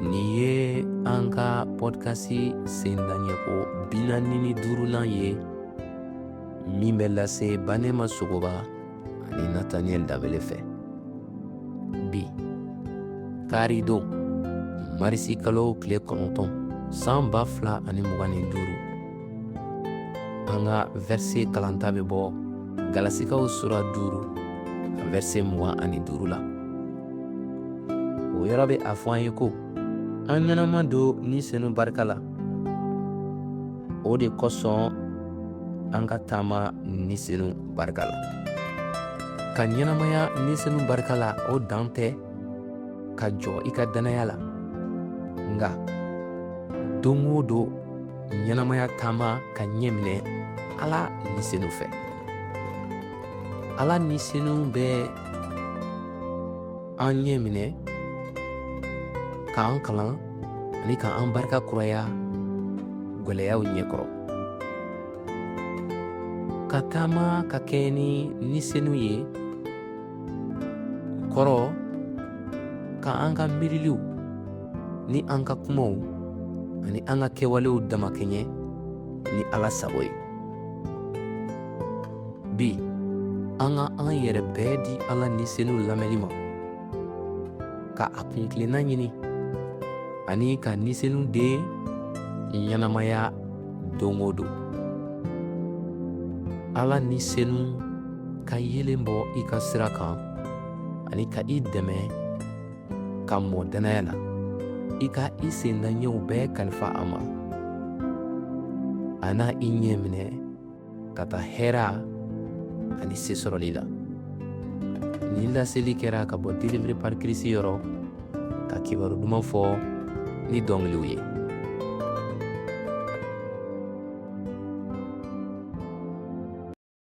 Nin ye an ka podcast sendaɲɛko 45 ye min bɛ lase Banema Sogoba ani Nathaniel Dabele fɛ. Bi kari don marisi kalo tile 9 san 2025 an ka verset kalanta bɛ bɔ Galasikaw sura 5 verset 25 la. O yɔrɔ bɛ a fɔ an ye ko an ɲɛnama don ni senu barika la. O de kosɔn an ka taama ni senu barika la. Ka ɲɛnamaya ni senu barika la o dan tɛ ka jɔ i ka danaya la. Nga don o don ɲɛnamaya taama ka ɲɛ minɛ Ala ni senu fɛ. Ala ni senu bɛ an ɲɛ minɛ k'an kalan ani k'an barika kuraya gwɛlɛyaw ɲɛkɔrɔ. Ka taama ka kɛ ni senu ye kɔrɔ ka an ka miiriliw ni an ka kumaw ani an ka kɛwalew damakɛɲɛ ni Ala sago ye. Bi an ka an yɛrɛ bɛɛ di Ala ni senu lamɛnli ma ka a kunkilenna ɲini ani ka ni senu de ɲɛnamaya don o don. Ala ni senu ka yelen bɔ i ka sira kan ani ka i dɛmɛ ka mɔ danaya la. I ka i sendaɲɛw bɛɛ kalifa a ma. A n'a i ɲɛ minɛ ka taa hɛra ani se sɔrɔli la. Ni laseli kɛra ka bɔ Delivery par Christ yɔrɔ ka kibaru duman fɔ ni dɔnkiliw ye.